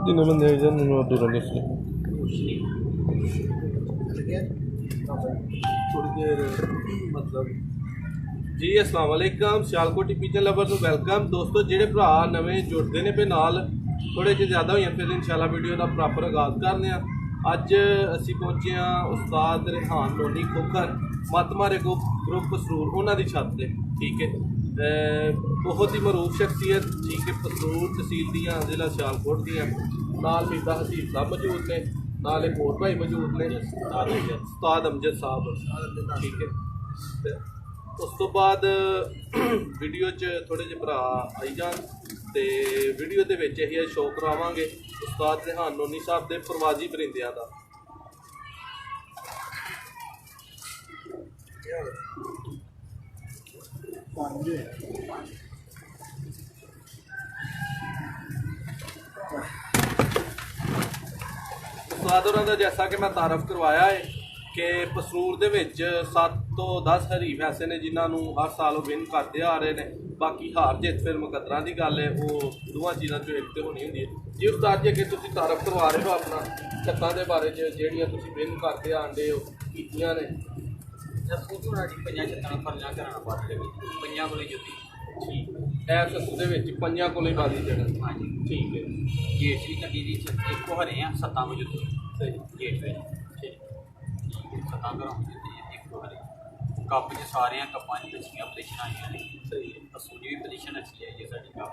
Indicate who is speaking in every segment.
Speaker 1: जिन्हें बंदे जिन्होंने दूर दस थोड़ी देर मतलब जी अस्सलाम वालेकुम सियालकोट पिजन लवर ਨੂੰ ਵੈਲਕਮ ਦੋਸਤੋ ਜਿਹੜੇ ਭਰਾ ਨਵੇਂ ਜੁੜਦੇ ਨੇ ਪੇ ਨਾਲ ਥੋੜੇ ਜਿਹੇ ਜ਼ਿਆਦਾ ਹੋਈਆਂ ਫਿਰ ਇਨਸ਼ਾਅੱਲਾ ਵੀਡੀਓ ਦਾ ਪ੍ਰੋਪਰ ਆਗਾਜ਼ ਕਰਨੇ ਆ ਅੱਜ ਅਸੀਂ ਪਹੁੰਚੇ ਆ ਉਸਤਾਦ ਰਿਹਾਨ ਲੋਨੀ ਖੋਖਰ ਮਤਮਾਰੇ ਗਰੁੱਪ ਸਰੂਰ ਉਹਨਾਂ ਦੀ ਛੱਤ ਤੇ ਠੀਕ ਹੈ बहुत ही मरूफ शख्सियत ठीक है पसरूर तहसील दियाँ जिला सियालकोट दियाँ नाल मीदा हसीब साहब मौजूद ने नाल एक होर भाई मौजूद ने उस्ताद अमजद साहब ठीक है उस तो बाद वीडियो च थोड़े जे भरा आई जान तो वीडियो के विच असीं शो करावांगे उस्ताद रिहान लोनी साहब के प्रवाजी परिंदियां दा उस्ताद का जैसा कि मैं तारफ करवाया है कि पसरूर दे विच 7 तो 10 हरीफ ऐसे ने जिन्होंने हर साल विन करते आ रहे हैं बाकी हार जित फिर मुकदरा की गल है वो दोवां चीज़ों चो एक तो होनी होंगी है जी उस्ताद जी अगर तुसीं तारफ करवा रहे हो अपना छत्तां दे बारे जिहड़ियां तुसीं विन करते आंदे हो कीतियां ने
Speaker 2: पंजां छत्तां फरना कराना पड़ता है पंजां कोले जुत्ती
Speaker 1: ठीक है सस्सू दे विच पंजां कोले बाजी जगह
Speaker 2: हाँ जी
Speaker 1: ठीक है
Speaker 2: गेट भी कड्डी दी एक हरे हैं 7 को जुत्ती
Speaker 1: सही
Speaker 2: गेट में ठीक 7 घरों जुत्ती एक हरे कप च सारे कप्पां च अच्छियां पोजीशन आईयां ने
Speaker 1: सही है
Speaker 2: पसूरी भी पोजीशन अच्छी आई है साडी कप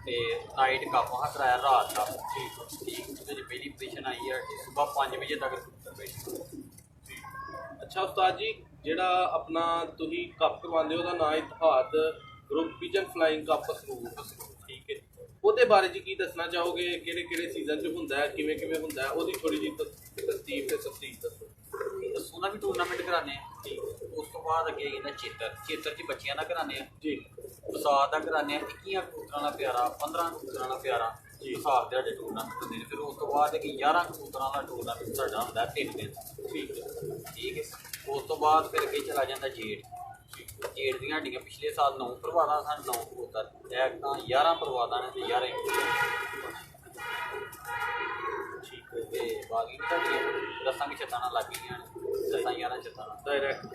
Speaker 2: ते नाइट कप हा कराया रात का ठीक उसदे पहली पोजीशन आई है सुबह 5 बजे तक
Speaker 1: अच्छा उस्ताद जी ਜਿਹੜਾ अपना ਤੁਸੀਂ ਕੱਪ ਕਰਵਾਉਂਦੇ ਹੋ ਉਹਦਾ ਨਾਂ Ittehad group Pigeon flying cup ਸਰੂਰ ਠੀਕ ਹੈ ਉਹਦੇ ਬਾਰੇ ਜੀ ਕੀ ਦੱਸਣਾ ਚਾਹੋਗੇ ਕਿਹੜੇ ਕਿਹੜੇ ਸੀਜ਼ਨ 'ਚ ਹੁੰਦਾ ਹੈ ਕਿਵੇਂ ਕਿਵੇਂ ਹੁੰਦਾ ਹੈ ਉਹਦੀ ਥੋੜੀ ਜਿਹੀ ਤਰਤੀਬ ਤੇ ਤਫਸੀਲ ਦੱਸੋ
Speaker 2: ਉਹਨਾਂ ਵੀ ਟੂਰਨਾਮੈਂਟ ਕਰਾਉਂਦੇ ਆ ਠੀਕ ਉਸ ਤੋਂ ਬਾਅਦ ਅੱਗੇ ਇਹਦਾ ਚੇਤਰ 'ਚ ਬੱਚਿਆਂ ਦਾ ਕਰਾਉਂਦੇ ਆ
Speaker 1: ਜੀ
Speaker 2: ਬਸਾਤ ਦਾ ਕਰਾਉਂਦੇ ਆ 21 ਕਬੂਤਰਾਂ ਦਾ ਪਿਆਰਾ 15 ਕਬੂਤਰਾਂ ਦਾ ਪਿਆਰਾ ਜੀ ਹਿਸਾਬ ਦੇ ਸਾਡੇ ਟੂਰਨਾਮੈਂਟ ਹੁੰਦੇ ਨੇ ਫਿਰ ਉਸ ਤੋਂ ਬਾਅਦ ਕਿ 11 ਕਬੂਤਰਾਂ ਦਾ ਟੂਰਨਾਮੈਂਟ ਸਾਡਾ ਹੁੰਦਾ 3 ਦਿਨ ਠੀਕ ਹੈ ਉਸ ਤੋਂ ਬਾਅਦ ਫਿਰ ਅੱਗੇ ਚਲਾ ਜਾਂਦਾ ਜੇਠ ਦੀਆਂ ਹੱਡੀਆਂ ਪਿਛਲੇ ਸਾਲ 9 ਪ੍ਰਵਾਦਾਂ ਸਨ 9 ਕਬੂਤਰ ਇੱਕ ਤਾਂ 11 ਪ੍ਰਵਾਦਾਂ ਨੇ ਤੇ 11 ਠੀਕ ਹੈ ਤੇ ਬਾਕੀ ਤੁਹਾਡੀਆਂ ਦਸਾਂ ਕਿ ਛੱਤਾਂ ਨਾਲ ਲੱਗ ਗਈਆਂ ਨੇ 11 ਛੱਤਾਂ ਨਾਲ ਡਾਇਰੈਕਟ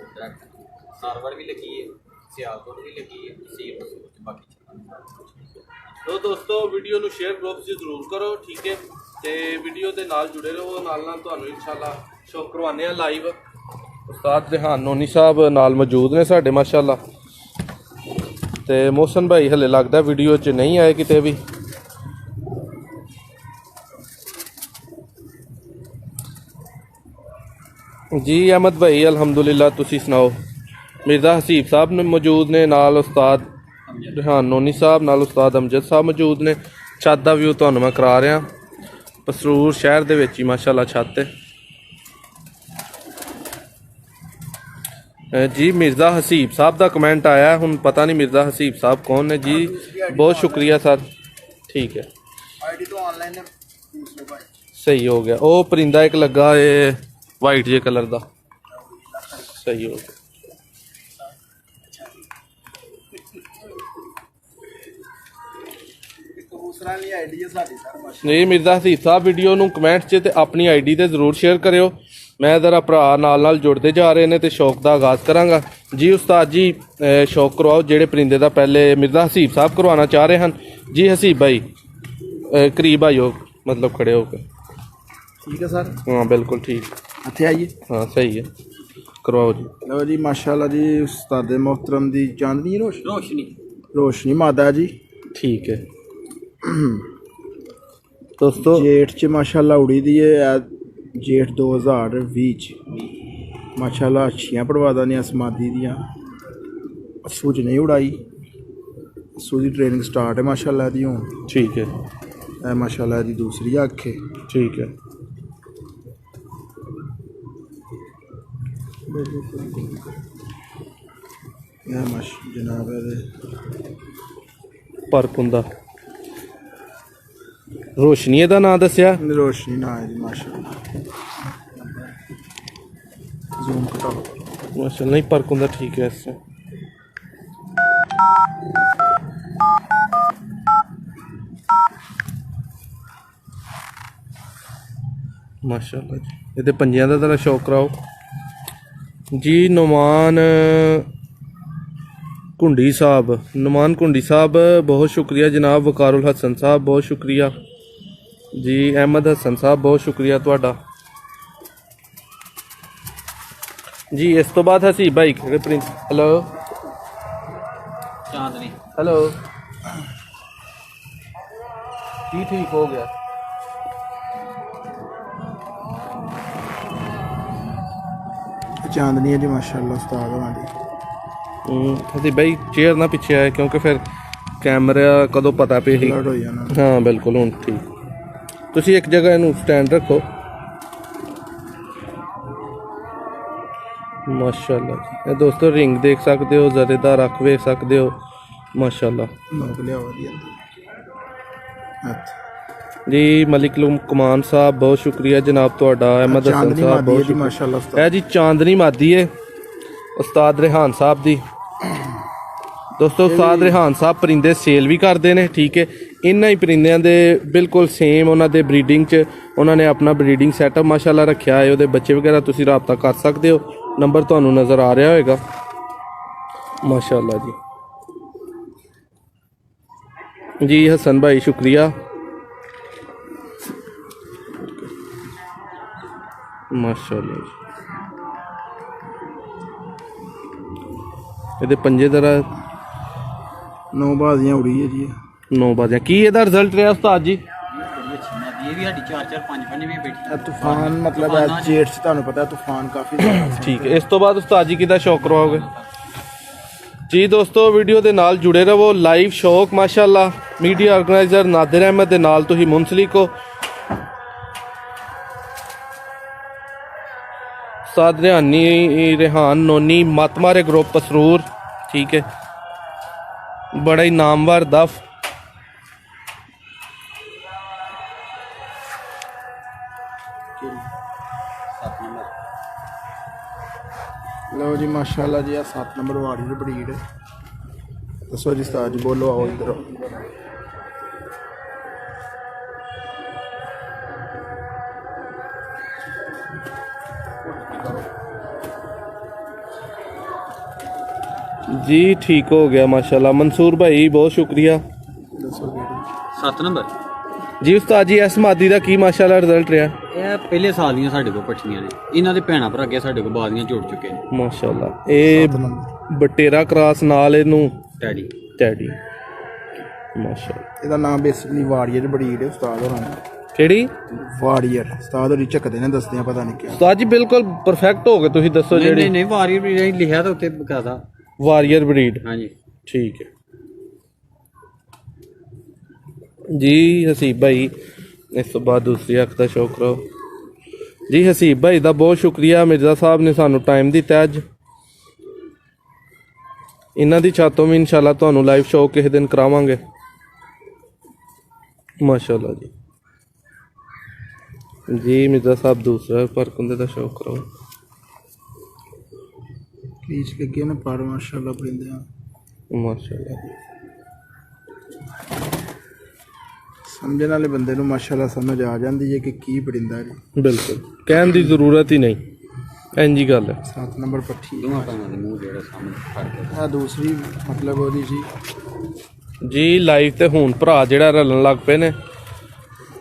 Speaker 2: ਨਾਰਵੜ ਵੀ ਲੱਗੀ ਹੈ ਸਿਆਲਕੋਟ ਵੀ ਲੱਗੀ ਹੈ ਤਹਿਸੀਲ ਪਸੂਰ ਚ ਬਾਕੀ ਛੱਤਾਂ तो दोस्तों वीडियो ਨੂੰ शेयर ग्रुप से जरूर करो ठीक है तो वीडियो के नाल जुड़े रहो नाल ਤੁਹਾਨੂੰ इंशाल्लाह शो करवाने हैं लाइव उस्ताद रिहान लोनी साहब नाल मौजूद ने साडे माशाल्लाह ते मोहसन भाई हले लगदा वीडियो च नहीं आए किते भी जी अहमद भाई अल्हम्दुलिल्लाह तुसी सुनाओ मिर्ज़ा हसीब साहब ने मौजूद ने नाल उस्ताद रिहान लोनी साहब नाल उस्ताद अमजद साहब मौजूद ने छत का व्यू तुहानू मैं करा रहा पसरूर शहर दे विच ही माशाल्लाह छत है जी मिर्ज़ा हसीब साहब का कमेंट आया हुण पता नहीं मिर्ज़ा हसीब साहब कौन ने जी बहुत शुक्रिया सर ठीक है सही हो गया वो परिंदा एक लगा है वाइट जे कलर का सही हो गया नहीं मिर्ज़ा हसीब साहब वीडियो नूं कमेंट च ते अपनी आईडी ते जरूर शेयर करियो मैं जरा भरा नाल जुड़ते जा रहे हैं तो शौक का आगाज़ करांगा जी उस्ताद जी शौक करवाओ जेड़े परिंदे का पहले मिर्ज़ा हसीब साहब करवाना चाह रहे हैं जी हसीब भाई करीब आइयो मतलब खड़े होकर
Speaker 3: ठीक है सर
Speaker 1: हाँ बिल्कुल ठीक
Speaker 3: इत्थे आइए
Speaker 1: हाँ सही है करवाओ जी
Speaker 3: लो जी माशाल्लाह जी उस्ताद मोहतरम दी चांदनी रोशनी मादा जी
Speaker 1: ठीक है दोस्तों
Speaker 3: जेठ च माशाल्लाह उड़ी दी है जेठ 2020 माशाल्लाह अच्छियां पड़वादा ने असमादी दियां असू च नहीं उड़ाई असू दी ट्रेनिंग स्टार्ट है माशाल्लाह दी हुण
Speaker 1: ठीक है
Speaker 3: माशाल्लाह दी दूसरी अख है
Speaker 1: ठीक है
Speaker 3: जनाब
Speaker 1: परकुंदा रोशनी का नाम दसिया
Speaker 3: रोशनी ना है जी माशाल्लाह जूम कटाओ
Speaker 1: माशाल्लाह नहीं परकुंदा ठीक है इससे माशाल्लाह जी ਇਹਦੇ पंजियां ਦਾ जरा शौक कराओ जी। नुमान कुंडी साहब, नुमान कुंडी साहब बहुत शुक्रिया जनाब। वकारुल हसन साहब बहुत शुक्रिया जी। अहमद हसन साहब बहुत शुक्रिया तुहाडा जी। इस तो बाद हसीब भाई किहड़े प्रिंस। हेलो
Speaker 2: चांदनी
Speaker 1: हेलो की ठीक हो गया।
Speaker 3: चांदनी है जी माशाल्लाह उस्ताद होना जी।
Speaker 1: हसीब भाई चेयर ना पिछे आए क्योंकि फिर कैमरा कदों पता पे ही।
Speaker 3: फ्लड हो जाना।
Speaker 1: हाँ बिल्कुल हूँ ठीक। तुसी एक जगह इनू स्टैंड रखो माशाल्लाह जी। ये दोस्तों रिंग देख सकते हो, जरेदार अख वेख सकते हो माशाल्लाह
Speaker 3: लोग लिया जी
Speaker 1: जी। मलिक कुमान साहब बहुत शुक्रिया जनाब तुहाडा। अहमद हसन
Speaker 3: चांदनी
Speaker 1: साहब
Speaker 3: मादी
Speaker 1: बहुत
Speaker 3: है जी
Speaker 1: शुक्रिया।
Speaker 3: माशाल्लाह
Speaker 1: है
Speaker 3: उस्ताद।
Speaker 1: जी चांदनी मादी है उस्ताद रेहान साहब दी। दोस्तों उस्ताद रेहान साहब परिंदे सेल भी करते हैं ठीक है। इन्हां ही परिंदियां दे बिल्कुल सेम उन्होंने ब्रीडिंग च उन्होंने अपना ब्रीडिंग सैटअप माशाल्लाह रखा है। वो बच्चे वगैरह तुसी राबता कर सकते हो, नंबर तुहानू नज़र आ रहा होगा माशाल्लाह जी। जी हसन भाई शुक्रिया माशाल्लाह जी। ਇਹਦੇ पंजे जरा
Speaker 3: 9 बाजियां उड़ी है जी।
Speaker 1: 9 बाजियां की ਇਹਦਾ रिजल्ट ਰਿਹਾ उस्ताद जी।
Speaker 2: बड़ी अच्छी मादी है भी साडी 4-4 5-5 भी बैठी
Speaker 3: तूफान मतलब है जेठ से ਤੁਹਾਨੂੰ ਪਤਾ तूफान काफी ज़्यादा है।
Speaker 1: ठीक है। इस तो बाद उस्ताद जी किदा शौक करवाओगे जी। दोस्तों वीडियो के नाल जुड़े रहो। लाइव शौक माशाल्लाह मीडिया ऑर्गेनाइजर नादिर अहमद के नाल तुसीं मुंसलिक हो। उस्ताद रेहान नोनी मतमारे ग्रुप पसरूर ठीक है। बड़ा ही नामवर दफ
Speaker 3: लो जी माशाल्लाह जी। 7 नंबर वाड़ी की ब्रीड है। दसो जी उस्ताद जी बोलो आओ इधर।
Speaker 1: जी ठीक हो गया माशाल्लाह। मंसूर भाई बहुत शुक्रिया।
Speaker 3: दसो केड़ी
Speaker 2: 7 नंबर
Speaker 1: जी उस्ताद जी इस मादी का की माशाल्लाह रिजल्ट रहा
Speaker 2: ਇਹ ਪਹਿਲੇ ਸਾਲ ਦੀਆਂ ਸਾਡੇ ਕੋਲ ਪੱਠੀਆਂ ਨੇ। ਇਹਨਾਂ ਦੇ ਭੈਣਾਂ ਭਰਾ ਅੱਗੇ ਸਾਡੇ ਕੋਲ ਬਾਦੀਆਂ ਜੁੜ ਚੁੱਕੇ ਨੇ।
Speaker 1: माशाल्लाह। ये
Speaker 3: 7 नंबर
Speaker 1: बटेरा क्रॉस नाल इनू
Speaker 2: ਟੈਡੀ
Speaker 1: टैडी माशाल्लाह।
Speaker 3: ਇਹਦਾ ਨਾਮ ਬੇਸਿਕਲੀ ਵਾਰੀਅਰ ਬਰੀਡ ਹੈ ਉਸਤਾਦ ਹੋਰਾਂ ਦਾ।
Speaker 1: केड़ी
Speaker 3: ਵਾਰੀਅਰ ਉਸਤਾਦ ਹੋਰੀ ਝਕਦੇ ਨੇ ਦੱਸਦੇ ਆ ਪਤਾ ਨਹੀਂ ਕਿਆ।
Speaker 1: उस्ताद जी बिल्कुल परफेक्ट हो गए तुसी दसो
Speaker 2: ਨਹੀਂ
Speaker 1: जेड़ी
Speaker 2: ਨਹੀਂ ਨਹੀਂ ਵਾਰੀ ਵੀ ਲਿਖਿਆ ਤਾਂ ਉੱਤੇ ਬਕਾਇਦਾ।
Speaker 1: वारियर ब्रीड
Speaker 2: ਹਾਂਜੀ
Speaker 1: ठीक है जी। हसीब भाई इस तो बाद दूसरी अख का शौक करो जी। हसीब भाई का बहुत शुक्रिया। मिर्जा साहब ने सानू टाइम दिता अज। इन्हां दी छातों में इंशाल्लाह तुहानू लाइव शो किसी दिन करावांगे माशाल्लाह जी। जी मिर्जा साहब दूसरा पर कुंदे का शौक करो
Speaker 3: रीच के गए ने पर माशाल्लाह परिंदे
Speaker 1: माशाल्लाह जी।
Speaker 3: समझने वाले बंदे ਨੂੰ माशाल्लाह समझ आ जाती है कि की परिंदा है।
Speaker 1: बिल्कुल कहने की जरूरत ही नहीं इंज ही गल है।
Speaker 3: 7 नंबर पट्टी
Speaker 2: ਦੋਵਾਂ ਭੈਣਾਂ ਦੇ ਮੂੰਹ ਜਿਹੜਾ ਸਾਹਮਣੇ ਫੜ ਕੇ
Speaker 3: है दूसरी मतलब ਉਹਦੀ ਸੀ
Speaker 1: जी लाइव ते हुण भरा जेड़ा रलन लग पे ने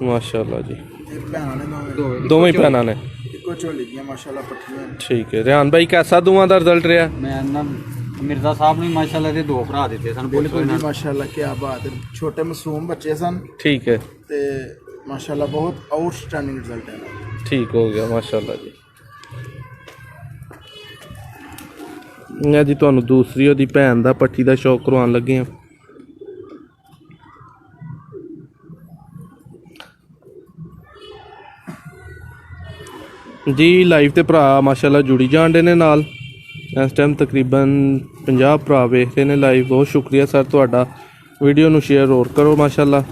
Speaker 1: माशाल्लाह जी।
Speaker 3: ਇਹ ਭੈਣਾਂ ਨੇ ਦੋਵੇਂ
Speaker 1: दोवें ही भैनां ने
Speaker 3: ਇੱਕੋ ਝੋਲੀ ਦੀਆਂ माशाल्लाह ਪੱਠੀਆਂ ਨੇ।
Speaker 1: ठीक है। रेहान भाई कैसा दोवां दा रिजल्ट रहा
Speaker 2: ਮੈਂ ਨਾ ਮਿਰਜ਼ਾ ਸਾਹਿਬ ਨੂੰ ਮਾਸ਼ਾਅੱਲਾ ਦੇ 2 ਭਰਾ ਦਿੱਤੇ ਸਨ।
Speaker 3: बिल्कुल जी माशाल्लाह क्या बात है। छोटे मासूम बच्चे सन
Speaker 1: ठीक है
Speaker 3: ਤੇ माशाल्लाह बहुत आउटस्टैंडिंग रिजल्ट है।
Speaker 1: ठीक हो गया माशाल्लाह जी। मैं जी तुहानू दूसरी ओदी भैन दा पट्टी दा शौक करवान लगे हैं जी। लाइव ते भरा माशाल्लाह जुड़ी जान दे ने नाल। इस टाइम तकरीबन 50 भरा वेख रहे ने लाइव। बहुत शुक्रिया सर तुहाडा। वीडियो नू शेयर और करो माशाल्लाह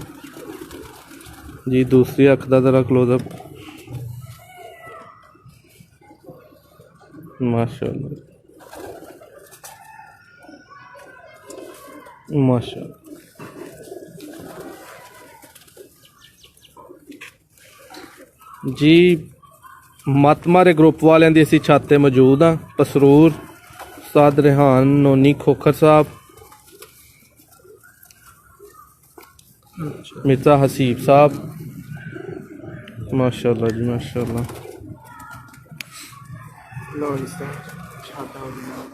Speaker 1: जी। दूसरी अख दा जरा क्लोजअप माशाल्लाह। माशाल्लाह जी। मत मारे ग्रुप वालिਆਂ ਦੀ ਅਸੀਂ ਛੱਤ ਤੇ ਮੌਜੂਦ ਹਾਂ। ਪਸਰੂਰ ਉਸਤਾਦ ਰਿਹਾਨ ਨੋਨੀ ਖੋਖਰ ਸਾਹਿਬ, मिर्ज़ा हसीब साहब, माशाल्लाह जी माशाल्लाह।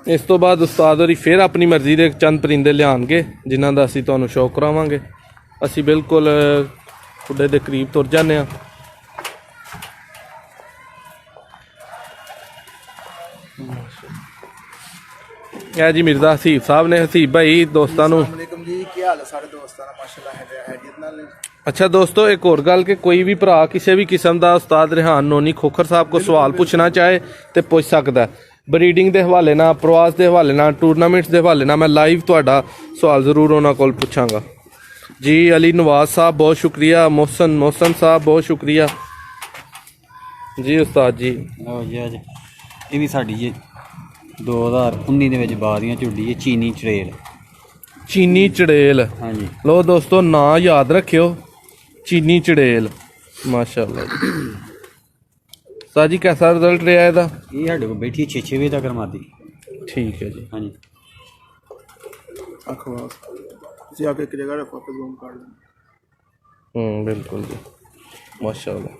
Speaker 1: इस तो बाद उस्ताद होरी फिर अपनी मर्जी के चंद परिंदे लियाणगे जिन्हां दा असीं तुहानूं शौक करावांगे। असीं बिल्कुल खुडे दे करीब तुर जाने आ। ਇਹ जी मिर्ज़ा हसीब साहब ने। हसीब भाई दोस्तां नूं
Speaker 3: जी की हाल है सारे दोस्तों का माशाल्लाह हैदीत नाल।
Speaker 1: अच्छा दोस्तों एक और गल कि कोई भी भरा किसी भी किस्म का उस्ताद रिहान नोनी खोखर साहब को सवाल पूछना चाहे तो पूछ सकता है। ब्रीडिंग के हवाले ना, प्रवास के हवाले ना, टूरनामेंट्स के हवाले ना, मैं लाइव तुहाडा सवाल जरूर उन्होंने कोल पूछांगा जी। अली नवाज साहब बहुत शुक्रिया। मोहसन साहब बहुत शुक्रिया जी। उस्ताद जी
Speaker 2: ये भी साड़ी जी 2019 ਦੇ ਵਿੱਚ ਬਾਦੀਆਂ ਝੁੱਡੀ ਹੈ ਚੀਨੀ ਚੜੇਲ।
Speaker 1: चीनी चड़ेल,
Speaker 2: हाँ जी।
Speaker 1: लो दोस्तों ना याद रखियो, चीनी चड़ेल माशाल्लाह जी। साह जी कैसा रिजल्ट रहा है?
Speaker 2: ये साढ़े को बैठी 6-6 बजे तक रमादी।
Speaker 1: ठीक है जी।
Speaker 2: हाँ जी।
Speaker 3: अखबार जी आके एक जगह रखो तो जूम कर लें।
Speaker 1: बिल्कुल जी माशाल्लाह।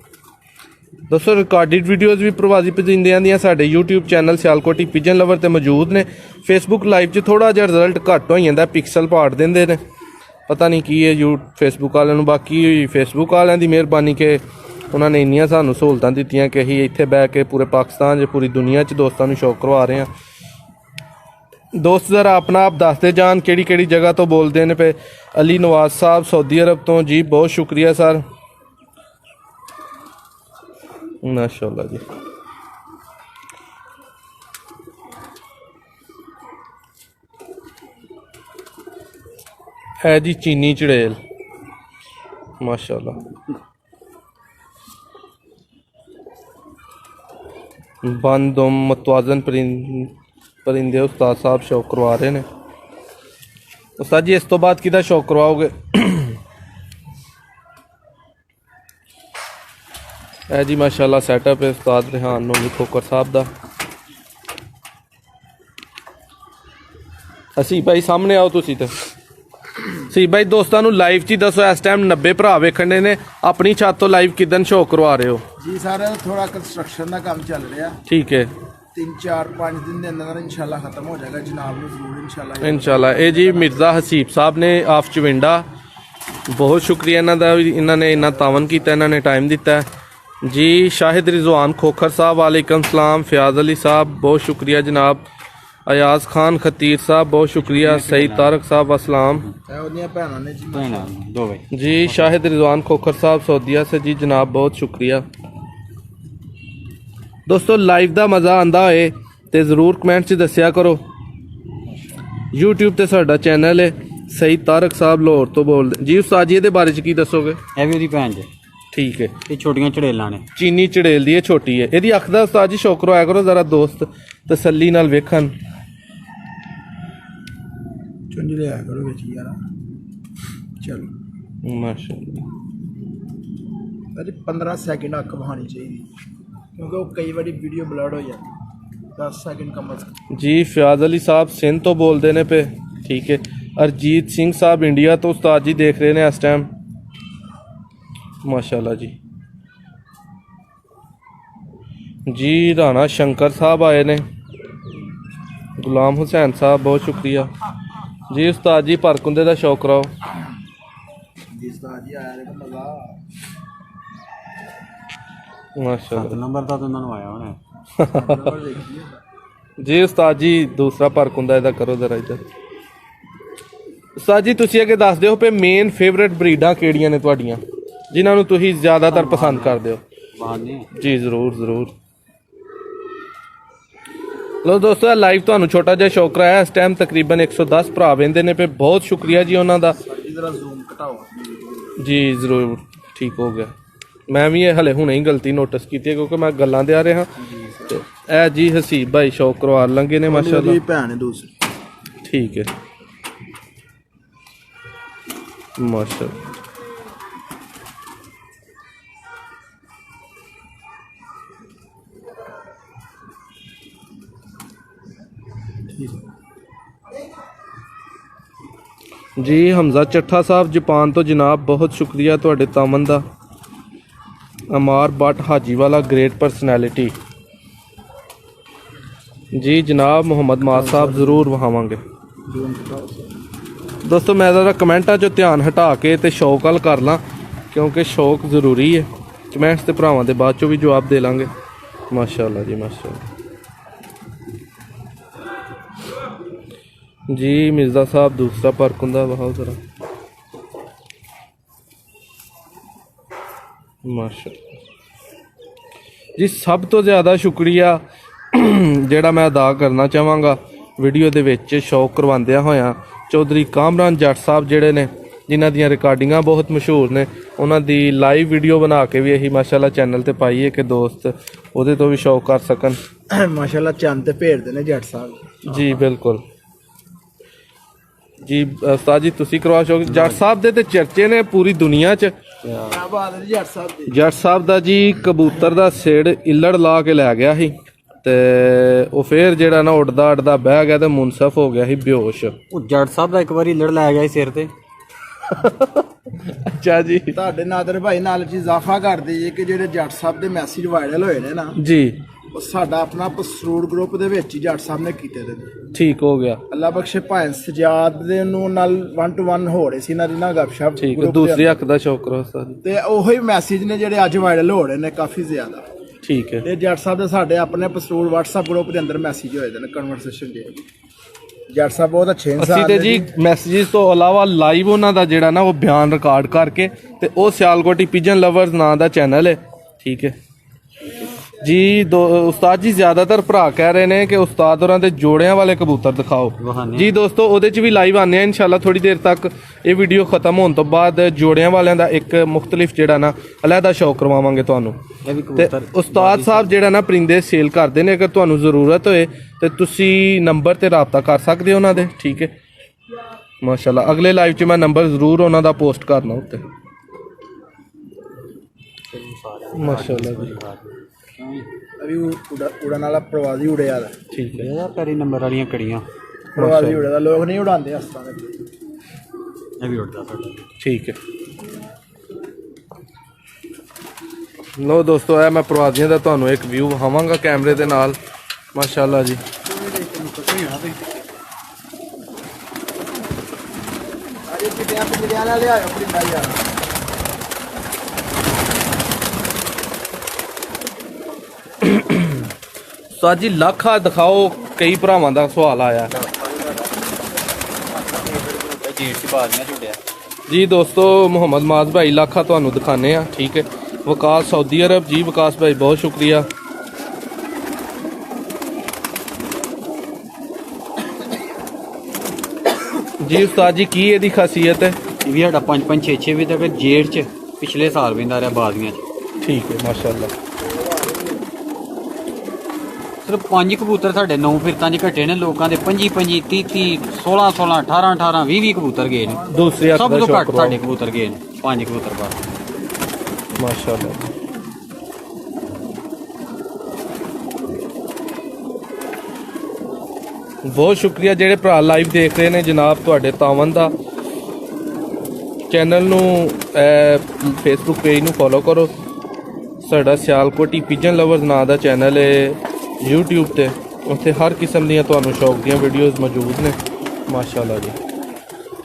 Speaker 1: दोस्तों रिकॉर्डिड वीडियोज़ भी प्रवासी परिंदियां दियां साडे YouTube channel Sialkoti pigeon lover ते मौजूद ने। फेसबुक लाइव च थोड़ा जिहा रिजल्ट घट हो जांदा, पिक्सल पाड़ दिंदे ने, पता नहीं की है फेसबुक वालियां नूं। बाकी फेसबुक वालियां दी मेहरबानी कि उन्होंने इन्नियां सानूं सहूलतां दित्तियां कि असीं इत्थे बैठ के पूरे पाकिस्तान च पूरी दुनिया च दोस्तां नूं शौक करवा रहे हैं। दोस्त ज़रा अपना आप दसदे जान किहड़ी किहड़ी जगह तो बोलदे ने पे। अली नवाज साहब सऊदी अरब तो जी, बहुत शुक्रिया सर माशाल्लाह जी। है जी चीनी चड़ेल माशाल्लाह। बंदुम मतवाजन परिंदे उस्ताद साहब शौक करवा रहे हैं। उस्ताद जी इस तो बाद किदा शौक करवाओगे? है जी माशाल्लाह सैटअप है उस्ताद रिहान नोनी खोखर साहब दा। हसीब भाई सामने आओ तुसी ते। हसीब भाई दोस्तों नूं लाइव च दसो इस टाइम 90 भरा वेखने ने अपनी छत तो लाइव किदन शौक करवा रहे हो?
Speaker 3: जी सर थोड़ा कंस्ट्रक्शन का काम चल रहा।
Speaker 1: ठीक है
Speaker 3: 3-4-5 दिन के अंदर इंशाल्लाह खत्म हो जाएगा जनाब ने जरूर
Speaker 1: इंशाल्लाह। ये जी मिर्ज़ा हसीब साहब ने आफ चविंडा, बहुत शुक्रिया इन्हां दा, इन्होंने इन्ना तावन किया, इन्होंने टाइम दिता है जी। शाहिद रिजवान खोखर साहब वालेकुम सलाम। फयाज अली साहब बहुत शुक्रिया जनाब। अयाज खान खतीर साहब बहुत शुक्रिया। सईद तारक साहब अस्सलाम जी। शाहिद रिजवान खोखर साहब सऊदीया से जी जनाब बहुत शुक्रिया। दोस्तों लाइव का मज़ा आंदा होए तो ज़रूर कमेंट च दस्या करो। यूट्यूब ते साडा चैनल है। सईद तारक साहब लाहौर तो बोलते जी। उस्ताद जी इहदे बारे च की दसोगे?
Speaker 2: ਇਹ ਵੀ ਉਹਦੀ ਭੈਣ ਜੀ।
Speaker 1: ठीक है
Speaker 2: ये छोटियां चड़ेलां ने।
Speaker 1: चीनी चड़ेल दी छोटी है। यदि अख दा उस्ताद जी शौक करवाया करो जरा, दोस्त तसल्ली नाल वेखन।
Speaker 3: चुंझ लिया करो विच यार। चलो
Speaker 1: माशाल्लाह।
Speaker 3: अरे 15 सेकंड अख बहानी चाहिए क्योंकि वो कई बार वीडियो ब्लड हो जाती। 10 सेकंड कम अज कम
Speaker 1: जी। फयाज अली साहब सिंध तो बोलते ने पे। ठीक है अरजीत सिंह साहब इंडिया तो उस्ताद जी देख रहे हैं इस टाइम माशाल्लाह जी। जी राणा शंकर साहब आए ने। गुलाम हुसैन साहब बहुत शुक्रिया जी। उस्ताद जी परकुंदे का शौक कराओ
Speaker 3: जी। उस्ताद जी आया देखो मजा
Speaker 1: माशाल्लाह।
Speaker 2: 7 नंबर का तो उन्होंने आया होना
Speaker 1: जी। उस्ताद जी दूसरा परकुंदा इहदा करो जरा इधर। उस्ताद जी तुसीं अगे दस दिओ पे मेन फेवरेट ब्रीडां किहड़ियां ने तुहाडीਆਂ जिन्हां नूं तुसीं ज़्यादातर पसंद करदे हो? जी ज़रूर ज़रूर। लो दोस्तों लाइव तुहानूं छोटा जिहा शौक कराया। इस टाइम तकरीबन 110 भरा वेंदे ने पे। बहुत शुक्रिया जी उन्हां दा जी। ज़रूर ठीक हो गया। मैं भी हले हुणे ही गलती नोटिस की क्योंकि मैं गल्लां दे रहा ते ए जी हसीब भाई शौक करवा लंगे ने माशाल्लाह।
Speaker 3: भैन है दूसरी।
Speaker 1: ठीक है माशाल्लाह। जी हमजा ਚੱਠਾ ਸਾਹਿਬ जापान तो जनाब बहुत शुक्रिया ਤੁਹਾਡੇ ਤਾਮਨ ਦਾ। अमार भट्ट हाजीवाला ग्रेट पर्सनैलिटी जी जनाब मोहम्मद माद साहब ज़रूर वहावांगे। दोस्तों मैं ज़रा कमेंटा चो ध्यान हटा के ते शौक हल कर ला क्योंकि शौक ज़रूरी है। कमेंट्स ते भरावां दे बाद चो भी जवाब दे लांगे। माशाल्लाह जी माशाल्लाह जी। मिर्ज़ा साहब दूसरा पर्क हुंदा वहाओ ज़रा माशाल्लाह जी। सब तो ज़्यादा शुक्रिया ਜਿਹੜਾ मैं अदा करना ਚਾਹਾਂਗਾ वीडियो ਦੇ ਵਿੱਚ ਸ਼ੌਕ ਕਰਵਾਉਂਦਿਆਂ ਹੋਇਆਂ ਚੌਧਰੀ ਕਾਮਰਾਨ ਜੱਟ ਸਾਹਿਬ ਜਿਹੜੇ ਨੇ ਜਿਨ੍ਹਾਂ ਦੀਆਂ ਰਿਕਾਰਡਿੰਗਾਂ ਬਹੁਤ ਮਸ਼ਹੂਰ ਨੇ ਉਹਨਾਂ ਦੀ ਲਾਈਵ ਵੀਡੀਓ ਬਣਾ ਕੇ ਵੀ ਇਹੀ ਮਾਸ਼ਾਅੱਲਾ ਚੈਨਲ ਤੇ ਪਾਈਏ ਕਿ ਦੋਸਤ ਉਹਦੇ ਤੋਂ ਵੀ ਸ਼ੌਕ ਕਰ ਸਕਣ।
Speaker 3: ਮਾਸ਼ਾਅੱਲਾ ਚੰਦ ਤੇ ਭੇਜਦੇ ਨੇ ਜੱਟ ਸਾਹਿਬ
Speaker 1: ਜੀ ਬਿਲਕੁਲ ਜੀ। ਉਸਤਾਦ ਜੀ ਤੁਸੀਂ ਕਰਵਾ ਸ਼ੌਕ ਜੱਟ ਸਾਹਿਬ ਦੇ ਤੇ ਚਰਚੇ ਨੇ ਪੂਰੀ ਦੁਨੀਆ 'ਚ।
Speaker 3: ਕਿਆ ਬਾਤ ਹੈ ਜੀ ਜੱਟ ਸਾਹਿਬ ਦੀ।
Speaker 1: ਜੱਟ ਸਾਹਿਬ ਦਾ ਜੀ ਕਬੂਤਰ ਦਾ ਸਿੜ ਇੱਲੜ ਲਾ ਕੇ ਲੈ ਗਿਆ ਸੀ ਤੇ ਉਹ ਫੇਰ ਜਿਹੜਾ ਨਾ ਉੱਡਦਾ ਉੱਡਦਾ ਬਹਿ ਗਿਆ ਤੇ ਮੁਨਸਫ ਹੋ ਗਿਆ ਸੀ ਬੇਹੋਸ਼।
Speaker 2: ਉਹ ਜੱਟ ਸਾਹਿਬ ਦਾ ਇੱਕ ਵਾਰੀ ਲੜ ਲੈ ਗਿਆ ਸੀ ਸਿਰ ਤੇ।
Speaker 1: ਅੱਛਾ ਜੀ।
Speaker 3: ਤੁਹਾਡੇ ਨਾਦਰ ਭਾਈ ਨਾਲ ਚ ਇਜ਼ਾਫਾ ਕਰ ਦਈਏ ਕਿ ਜਿਹੜੇ ਜੱਟ ਸਾਹਿਬ ਦੇ ਮੈਸੇਜ ਵਾਇਰਲ ਹੋਏ ਨੇ ਨਾ
Speaker 1: ਜੀ
Speaker 3: ਉਹ ਸਾਡਾ ਆਪਣਾ ਪਸਰੂਰ ਗਰੁੱਪ ਦੇ ਵਿੱਚ ਹੀ ਜੱਟ ਸਾਹਿਬ ਨੇ ਕੀਤੇ ਦੇ ਨੇ।
Speaker 1: ਠੀਕ ਹੋ ਗਿਆ।
Speaker 3: ਅੱਲਾ ਬਖਸ਼ੇ ਭਾਈ ਸਜਾਦ ਦੇ ਨੂੰ ਨਾਲ 1 to 1 ਹੋ ਰਹੇ ਸੀ ਇਹਨਾਂ ਦੀ ਨਾ ਗੱਪਸ਼ਪ।
Speaker 1: ਠੀਕ ਹੈ ਦੂਸਰੀ ਹੱਕ ਦਾ ਸ਼ੌਕ ਕਰੋ ਉਸਤਾਦ ਜੀ।
Speaker 3: ਤੇ ਉਹੀ ਮੈਸੇਜ ਨੇ ਜਿਹੜੇ ਅੱਜ ਵਾਇਰਲ ਹੋ ਰਹੇ ਨੇ ਕਾਫੀ ਜ਼ਿਆਦਾ।
Speaker 1: ਠੀਕ ਹੈ।
Speaker 3: ਤੇ ਜੱਟ ਸਾਹਿਬ ਦੇ ਸਾਡੇ ਆਪਣੇ ਪਸਰੂਰ WhatsApp ਗਰੁੱਪ ਦੇ ਅੰਦਰ ਮੈਸੇਜ ਹੋਏ ਦੇ ਨੇ ਕਨਵਰਸੇਸ਼ਨ ਦੇ। ਜੱਟ ਸਾਹਿਬ ਬਹੁਤ ਅੱਛੇ
Speaker 1: ਅਸੀਂ
Speaker 3: ਇਨਸਾਨ
Speaker 1: ਤੇ
Speaker 3: ਨੇ
Speaker 1: ਜੀ ਮੈਸੇजेस ਤੋਂ ਇਲਾਵਾ ਲਾਈਵ ਉਹਨਾਂ ਦਾ ਜਿਹੜਾ ਨਾ ਉਹ ਬਿਆਨ ਰਿਕਾਰਡ ਕਰਕੇ ਤੇ ਉਹ ਸਿਆਲਕੋਟੀ ਪਿਜਨ ਲਵਰਸ ਨਾਂ ਦਾ ਚੈਨਲ ਹੈ। ਠੀਕ ਹੈ ਜੀ। ਉਸਤਾਦ ਜੀ ਜ਼ਿਆਦਾਤਰ ਭਰਾ ਕਹਿ ਰਹੇ ਨੇ ਕਿ ਉਸਤਾਦ ਹੋਰਾਂ ਦੇ ਜੋੜਿਆਂ ਵਾਲੇ ਕਬੂਤਰ ਦਿਖਾਓ। ਜੀ ਦੋਸਤੋ ਉਹਦੇ 'ਚ ਵੀ ਲਾਈਵ ਆਉਂਦੇ ਆ ਇਨਸ਼ਾਅੱਲਾ ਥੋੜੀ ਦੇਰ ਤੱਕ। ਇਹ ਵੀਡੀਓ ਖਤਮ ਹੋਣ ਤੋਂ ਬਾਅਦ ਜੋੜਿਆਂ ਵਾਲਿਆਂ ਦਾ ਇੱਕ ਮੁਖਤਲਿਫ ਜਿਹੜਾ ਨਾ ਅਲੱਗਾ ਸ਼ੌਕ ਕਰਵਾਵਾਂਗੇ ਤੁਹਾਨੂੰ। ਤੇ ਉਸਤਾਦ ਸਾਹਿਬ ਜਿਹੜਾ ਨਾ ਪਰਿੰਦੇ ਸੇਲ ਕਰਦੇ ਨੇ, ਅਗਰ ਤੁਹਾਨੂੰ ਜ਼ਰੂਰਤ ਹੋਏ ਤੇ ਤੁਸੀਂ ਨੰਬਰ ਤੇ ਰਾਬਤਾ ਕਰ ਸਕਦੇ ਹੋ ਉਹਨਾਂ ਦੇ। ਠੀਕ ਹੈ ਮਾਸ਼ਾਅੱਲਾ। ਅਗਲੇ ਲਾਈਵ 'ਚ ਮੈਂ ਨੰਬਰ ਜ਼ਰੂਰ ਉਹਨਾਂ ਦਾ ਪੋਸਟ ਕਰਨਾ ਉੱਤੇ। ਮਾਸ਼ਾਅੱਲਾ ਜੀ।
Speaker 3: ਅਭੀ ਉੜਨ ਵਾਲਾ ਪ੍ਰਵਾਸੀ ਉੜਿਆ ਦਾ।
Speaker 1: ਠੀਕ ਹੈ।
Speaker 2: ਇਹਦਾ ਪੈਰੀ ਨੰਬਰ ਵਾਲੀਆਂ ਕੜੀਆਂ
Speaker 3: ਪ੍ਰਵਾਸੀ ਉੜਿਆ ਦਾ ਲੋਕ ਨਹੀਂ ਉਡਾਉਂਦੇ ਇਸ ਤਰ੍ਹਾਂ ਦੇ।
Speaker 2: ਇਹ ਵੀ ਉੱਡਦਾ ਸਾਡਾ।
Speaker 1: ਠੀਕ ਹੈ। ਲੋ ਦੋਸਤੋ ਇਹ ਮੈਂ ਪ੍ਰਵਾਸੀਆਂ ਦਾ ਤੁਹਾਨੂੰ ਇੱਕ ਵਿਊ ਵਿਖਾਵਾਂਗਾ ਕੈਮਰੇ ਦੇ ਨਾਲ। ਮਾਸ਼ਾਅੱਲਾ ਜੀ।
Speaker 3: ਅਜੇ ਕਿਤੇ ਆਪ ਲੁਧਿਆਣਾ ਲੈ ਆਇਓ ਆਪਣੀ ਬਾਈ ਯਾਰ।
Speaker 1: ਸਾਜੀ ਲੱਖਾ ਦਿਖਾਓ ਕਈ ਭਰਾਵਾਂ ਦਾ ਸਵਾਲ ਆਇਆ
Speaker 2: ਜੀਟ ਚ ਬਾਜ਼ੀਆਂ ਝੁੱਡਿਆ
Speaker 1: ਜੀ। ਦੋਸਤੋ ਮੁਹੰਮਦ ਮਾਜ਼ ਭਾਈ ਲੱਖਾ ਤੁਹਾਨੂੰ ਦਿਖਾਣੇ ਆ। ਠੀਕ ਹੈ। ਵਿਕਾਸ ਸਾਊਦੀ ਅਰਬ ਜੀ। ਵਿਕਾਸ ਭਾਈ ਬਹੁਤ ਸ਼ੁਕਰੀਆ। ਜੀ ਉਸਤਾਦ ਜੀ ਕੀ ਇਹਦੀ ਖਾਸੀਅਤ ਹੈ?
Speaker 2: ਇਹ ਵੀ ਸਾਡਾ 5-5 6-6 ਵਜੇ ਤੱਕ ਜੇਠ ਚ ਪਿਛਲੇ ਸਾਲ ਵੀ ਰਿਹਾ ਬਾਜ਼ੀਆਂ ਚ।
Speaker 1: ਠੀਕ ਹੈ ਮਾਸ਼ਾਅੱਲਾ।
Speaker 2: ਸਿਰਫ 5 ਕਬੂਤਰ ਸਾਡੇ 9 ਫਿਰਤਾਂ 'ਚ ਘਟੇ ਨੇ। ਲੋਕਾਂ ਦੇ 25-25 30-30 16-16 18-18 20-20 ਕਬੂਤਰ ਗਏ ਨੇ।
Speaker 1: ਦੂਸਰੇ ਹੱਥ
Speaker 2: ਸਭ
Speaker 1: ਦਾ
Speaker 2: ਤੋਂ
Speaker 1: ਸ਼ੌਕ
Speaker 2: ਘੱਟ
Speaker 1: ਕਰਵਾਓ।
Speaker 2: ਸਾਡੇ ਕਬੂਤਰ ਗਏ ਨੇ 5 ਕਬੂਤਰ ਬਸ।
Speaker 1: ਮਾਸ਼ਾਅੱਲਾ। ਬਹੁਤ ਸ਼ੁਕਰੀਆ ਜਿਹੜੇ ਭਰਾ ਲਾਈਵ ਦੇਖ ਰਹੇ ਨੇ ਜਨਾਬ ਤੁਹਾਡੇ ਤਾਵਨ ਦਾ। ਚੈਨਲ ਨੂੰ ਫੇਸਬੁੱਕ ਪੇਜ ਨੂੰ ਫੋਲੋ ਕਰੋ। ਸਾਡਾ ਸਿਆਲਕੋਟੀ ਪਿਜਨ ਲਵਰਸ ਨਾਂ ਦਾ ਚੈਨਲ ਹੈ YouTube ਤੇ। ਉੱਥੇ ਹਰ ਕਿਸਮ ਦੀਆਂ ਤੁਹਾਨੂੰ ਸ਼ੌਕ ਦੀਆਂ ਵੀਡੀਓਜ਼ ਮੌਜੂਦ ਨੇ। ਮਾਸ਼ਾਅੱਲਾ ਜੀ।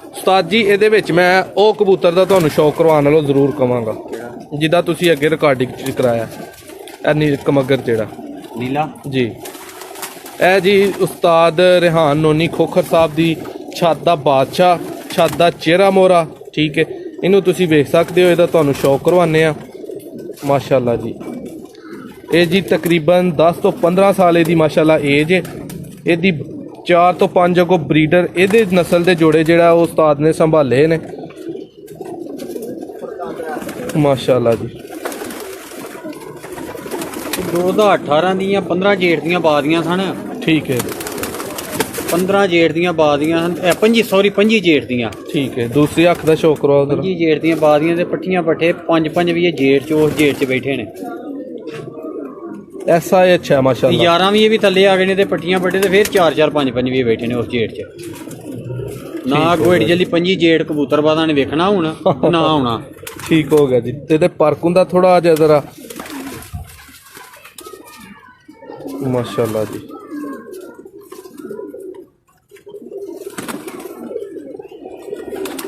Speaker 1: ਉਸਤਾਦ ਜੀ ਇਹਦੇ ਵਿੱਚ ਮੈਂ ਉਹ ਕਬੂਤਰ ਦਾ ਤੁਹਾਨੂੰ ਸ਼ੌਕ ਕਰਵਾਉਣ ਨਾਲੋਂ ਜ਼ਰੂਰ ਕਵਾਂਗਾ ਜਿੱਦਾਂ ਤੁਸੀਂ ਅੱਗੇ ਰਿਕਾਰਡਿੰਗ 'ਚ ਕਰਾਇਆ। ਇਹ ਕਮਗਰ ਜਿਹੜਾ
Speaker 2: ਨੀਲਾ
Speaker 1: ਜੀ। ਇਹ ਜੀ ਉਸਤਾਦ ਰਿਹਾਨ ਨੋਨੀ ਖੋਖਰ ਸਾਹਿਬ ਦੀ ਛੱਤ ਦਾ ਬਾਦਸ਼ਾਹ, ਛੱਤ ਦਾ ਚਿਹਰਾ ਮੋਹਰਾ। ਠੀਕ ਹੈ। ਇਹਨੂੰ ਤੁਸੀਂ ਵੇਖ ਸਕਦੇ ਹੋ। ਇਹਦਾ ਤੁਹਾਨੂੰ ਸ਼ੌਕ ਕਰਵਾਉਂਦੇ ਆ। ਮਾਸ਼ਾਅੱਲਾ ਜੀ। ਇਹ ਜੀ ਤਕਰੀਬਨ 10 ਤੋਂ 15 ਸਾਲ ਇਹਦੀ ਮਾਸ਼ਾਅੱਲਾ ਏਜ ਹੈ। ਇਹਦੀ 4 ਤੋਂ 5 ਅੱਗੋਂ ਬਰੀਡਰ ਇਹਦੇ ਨਸਲ ਦੇ ਜੋੜੇ ਜਿਹੜਾ ਉਹ ਉਸਤਾਦ ਨੇ ਸੰਭਾਲੇ ਨੇ। ਮਾਸ਼ਾਅੱਲਾ ਜੀ।
Speaker 2: 2018 ਦੀਆਂ 15 ਜੇਠ ਦੀਆਂ ਬਾਜ਼ੀਆਂ ਸਨ।
Speaker 1: ਠੀਕ ਹੈ।
Speaker 2: 15 ਜੇਠ ਦੀਆਂ ਬਾਦੀਆਂ ਹਨ 25 ਜੇਠ ਦੀਆਂ
Speaker 1: ਠੀਕ ਹੈ। ਦੂਸਰੀ ਅੱਖ ਦਾ ਸ਼ੌਕ ਕਰਵਾਓ ਜਰਾ।
Speaker 2: 25 ਜੇਠ ਦੀਆਂ ਬਾਦੀਆਂ ਤੇ ਪੱਠੀਆਂ ਪੱਠੇ 5 ਵੀ ਇਹ ਜੇਠ ਚ ਉਸ ਜੇਠ ਚ ਬੈਠੇ ਨੇ।
Speaker 1: ਐਸਾ ਹੀ ਅੱਛਾ ਹੈ ਮਾਸ਼ਾਅੱਲਾ।
Speaker 2: 11 ਵੀ ਇਹ ਵੀ ਥੱਲੇ ਆ ਗਏ ਨੇ ਤੇ ਪੱਠੀਆਂ ਪੱਠੇ ਤੇ ਫਿਰ 4 5 ਵੀ ਬੈਠੇ ਨੇ ਉਸ ਜੇਠ ਚ। ਨਾ ਕੋਈ ਏਡੀ ਜਲਦੀ 25 ਜੇਠ ਕਬੂਤਰਬਾਜ਼ਾਂ ਨੇ ਵੇਖਣਾ ਹੁਣ ਨਾ ਆਉਣਾ।
Speaker 1: ਠੀਕ ਹੋ ਗਿਆ ਜੀ। ਤੇ ਇਹਦੇ ਪਰਕ ਹੁੰਦਾ ਥੋੜਾ ਜਿਹਾ ਜ਼ਰਾ ਮਾਸ਼ਾਅੱਲਾ ਜੀ।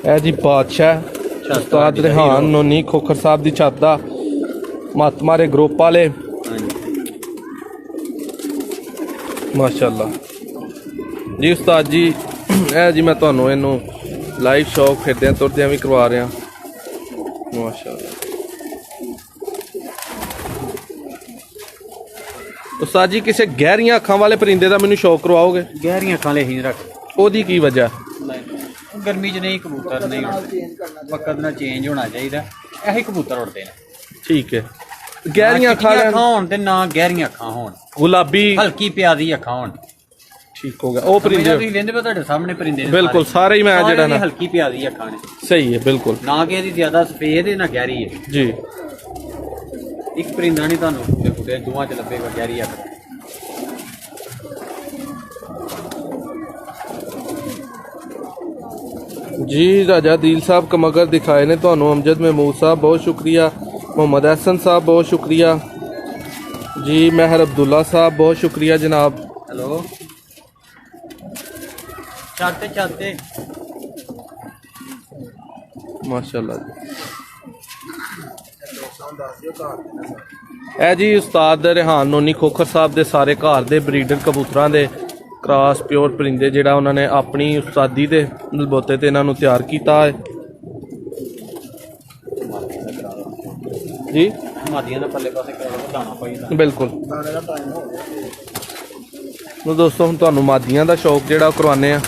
Speaker 1: ਇਹ ਜੀ ਬਾਦਸ਼ਾਹ ਉਸਤਾਦ ਰਿਹਾਨ ਨੋਨੀ ਖੋਖਰ ਸਾਹਿਬ ਦੀ ਛੱਤ ਦਾ ਮੱਤ ਮਾਰੇ ਗਰੁੱਪ ਵਾਲੇ ਮਾਸ਼ਾਅੱਲਾ ਜੀ। ਉਸਤਾਦ ਜੀ ਇਹ ਜੀ ਮੈਂ ਤੁਹਾਨੂੰ ਇਹਨੂੰ ਲਾਈਵ ਸ਼ੌਕ ਫਿਰਦਿਆਂ ਤੁਰਦਿਆਂ ਵੀ ਕਰਵਾ ਰਿਹਾ ਮਾਸ਼ਾਅੱਲਾ। ਉਸਤਾਦ ਜੀ ਕਿਸੇ ਗਹਿਰੀਆਂ ਅੱਖਾਂ ਵਾਲੇ ਪਰਿੰਦੇ ਦਾ ਮੈਨੂੰ ਸ਼ੌਕ ਕਰਵਾਓਗੇ?
Speaker 2: ਗਹਿਰੀਆਂ ਅੱਖਾਂ ਲਈ ਹੀ ਰੱਖ।
Speaker 1: ਉਹਦੀ ਕੀ ਵਜ੍ਹਾ?
Speaker 2: ਗਰਮੀ 'ਚ ਨਹੀਂ ਕਬੂਤਰ ਨਹੀਂ ਵਕਤ ਨਾਲ ਚੇਂਜ ਹੋਣਾ ਚਾਹੀਦਾ। ਇਹੀ ਕਬੂਤਰ ਉੱਡਦੇ ਨੇ।
Speaker 1: ਠੀਕ ਹੈ। ਗਹਿਰੀਆਂ ਅੱਖਾਂ
Speaker 2: ਹੋਣ ਤੇ ਨਾ ਗਹਿਰੀਆਂ ਅੱਖਾਂ ਹੋਣ,
Speaker 1: ਗੁਲਾਬੀ
Speaker 2: ਹਲਕੀ ਪਿਆਦੀ ਅੱਖਾਂ ਹੋਣ।
Speaker 1: ਠੀਕ ਹੋ ਗਿਆ। ਉਹ ਪਰਿੰਦੇ
Speaker 2: ਤੁਸੀਂ ਲੈਂਦੇ ਪਏ ਤੁਹਾਡੇ ਸਾਹਮਣੇ ਪਰਿੰਦੇ ਨੇ
Speaker 1: ਬਿਲਕੁਲ ਸਾਰੇ ਹੀ। ਮੈਂ ਜਿਹੜਾ ਨਾ
Speaker 2: ਹਲਕੀ ਪਿਆਦੀ ਅੱਖਾਂ ਨੇ।
Speaker 1: ਸਹੀ ਹੈ ਬਿਲਕੁਲ।
Speaker 2: ਨਾ ਕਿ ਇਹਦੀ ਜ਼ਿਆਦਾ ਸਫੇਦ ਹੈ ਨਾ ਗਹਿਰੀ ਹੈ
Speaker 1: ਜੀ।
Speaker 2: ਇੱਕ ਪਰਿੰਦਾ ਨਹੀਂ ਤੁਹਾਨੂੰ ਦੇਖੋ ਦੋਵਾਂ 'ਚ ਲੱਭੇਗਾ ਗਹਿਰੀ ਅੱਖ।
Speaker 1: जी राजा दिल साहब कमगर दिखाए ने तो अमजद महमूद साहब बहुत शुक्रिया। मोहम्मद हसन साहब बहुत शुक्रिया जी। महर अब्दुल्ला साहब बहुत शुक्रिया जनाब।
Speaker 2: हेलो चाहते
Speaker 1: माशाल्लाह जी। जी उस्ताद रिहान नोनी खोखर साहब दे सारे घर दे ब्रीडर कबूतरां दे क्रॉस प्योर परिंदे जिहड़ा उन्होंने अपनी उस्तादी दे बलबोते ते इन्हां नूं तैयार कीता है जी।
Speaker 2: मादियां दा पल्ले पासे दाना पाईदा
Speaker 1: बिल्कुल। तो दोस्तों हुण तुहानूं मादियां दा शौक जिहड़ा करवाने आ।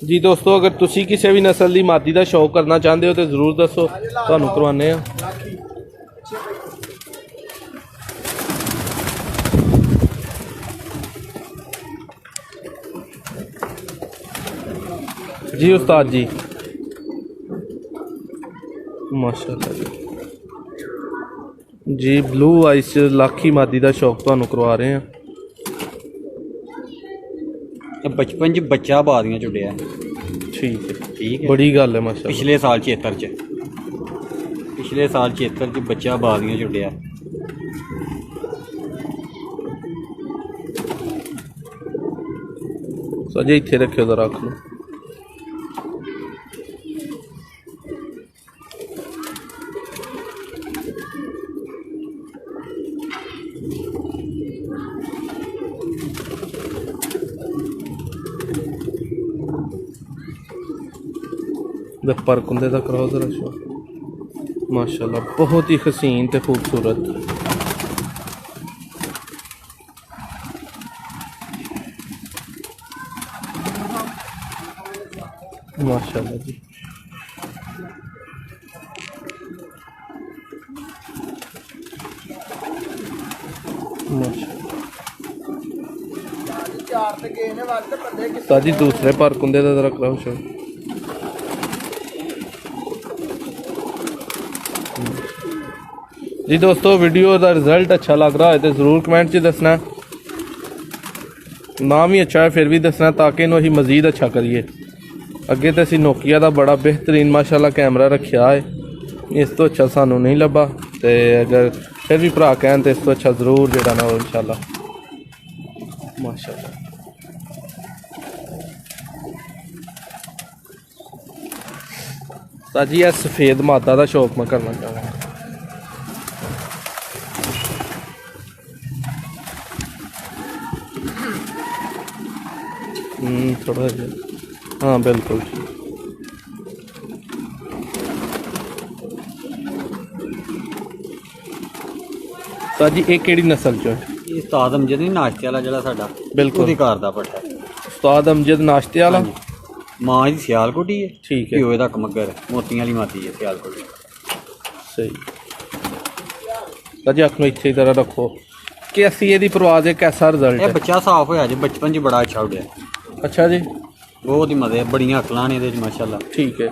Speaker 1: जी दोस्तों अगर तुसी किसी भी नस्ल की मादी का शौक करना चाहते हो तो जरूर दसो, तुहानूं करवाने आ। जी उस्ताद जी माशाल्लाह जी ब्लू आइस लाखी मादी का शौक तुहानूं करवा रहे हैं।
Speaker 2: बचपन च बच्चा बादियां चुड़िया।
Speaker 1: ठीक है
Speaker 2: ठीक है,
Speaker 1: बड़ी गल है माशाल्लाह।
Speaker 2: पिछले साल 76 च बच्चा बादियां चुड़िया।
Speaker 1: सजे इत्थे रखियो तो रख लो। पर कुंदे का कराओ जरा शो माशाल्लाह बहुत ही हसीन ते खूबसूरत। माशाल्लाह जी ताजी दूसरे पर कुंदे का जरा कराओ शो। जी दोस्तों वीडियो का रिजल्ट अच्छा लग रहा है तो ज़रूर कमेंट च दसना। नाम ही अच्छा है फिर भी दसना ताकि इन्हूं असीं मज़ीद अच्छा करिए। अगे तो असीं नोकिया का बड़ा बेहतरीन माशाल्लाह कैमरा रखा है, इस तो अच्छा सानू नहीं लभा। तो अगर फिर भी भरा कहन तो इस तो अच्छा जरूर जेड़ा ना इंशाल्लाह माशाल्लाह। ताजी यह सफ़ेद मादा का शौक मैं करना चाहूँगा। थोड़ा हाँ बिल्कुल तो जी ये केड़ी नस्ल चो है?
Speaker 2: ये उस्ताद अमजद नहीं नाश्ते वाला जरा साडा
Speaker 1: बिल्कुल।
Speaker 2: ਉਹਦੇ ਘਰ ਦਾ ਪੱਠਾ ਹੈ।
Speaker 1: उस्ताद अमजद नाश्ते वाला
Speaker 2: ਮਾਂ ਦੀ ਸਿਆਲਕੋਟੀ ਹੈ
Speaker 1: ठीक है
Speaker 2: ਪਿਓ ਇਹਦਾ ਕਮੱਗਰ ਮੋਤੀਆਂ ਵਾਲੀ ਮਾਤੀ ਹੈ ਸਿਆਲਕੋਟੀ।
Speaker 1: सही तो जी अपनों इच्छे की तरह रखो कैसी ये परवाज है कैसा रिजल्ट
Speaker 2: ਇਹ
Speaker 1: है?
Speaker 2: ਬੱਚਾ ਸਾਫ ਹੋਇਆ ਜੇ ਬਚਪਨ 'ਚ ਬੜਾ ਅੱਛਾ ਉੱਡਿਆ
Speaker 1: अच्छा जी
Speaker 2: ਬਹੁਤ ਹੀ ਮਜ਼ੇ ਬੜੀਆਂ ਅਕਲਾਂ ਨੇ ਇਹਦੇ 'ਚ ਮਾਸ਼ਾਅੱਲਾ।
Speaker 1: ठीक है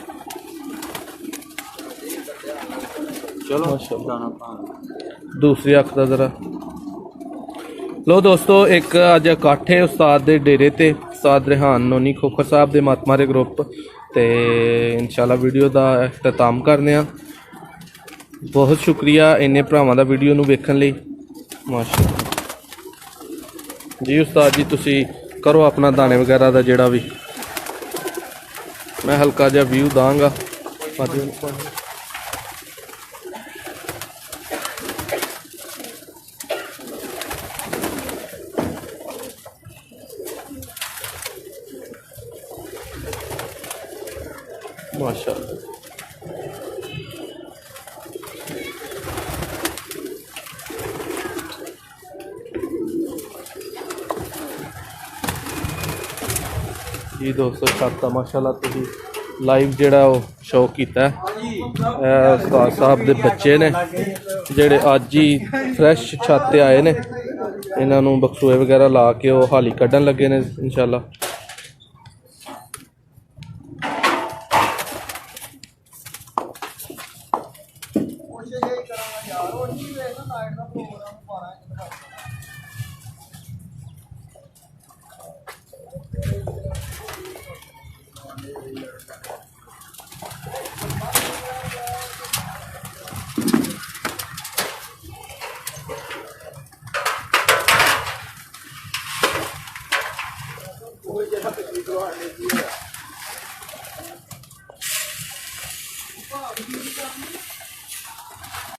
Speaker 2: ਚਲੋ
Speaker 1: ਮਾਸ਼ਾਅੱਲਾ।
Speaker 2: ਜਾਣਾ ਭਾਵੇਂ।
Speaker 1: दूसरी अख का जरा लो दोस्तों एक अज इकट्ठ है उस्ताद दे डेरे ते उस्ताद रेहान नोनी खोखर साहब दे मातमारे ग्रुप ते इंशाल्लाह वीडियो का अख्ताम करने बहुत शुक्रिया इन्ने भरावां दा वीडियो नूं वेखण लई माशाअल्लाह जी। उस्ताद जी तुसी करो अपना दाने वगैरह का जिहड़ा भी मैं हल्का जिहा व्यू दांगा माशाअल्लाह। जी दोस्तों छत माशाअल्लाह तुसी लाइव जेड़ा वो शो कीता है उस्ताद साहब दे बच्चे ने जेड़े अज ही फ्रैश छत ते आए ने इन्हां नूं बक्सूए वगैरह ला के वो हाली कड्ढन लगे ने इंशाअल्लाह।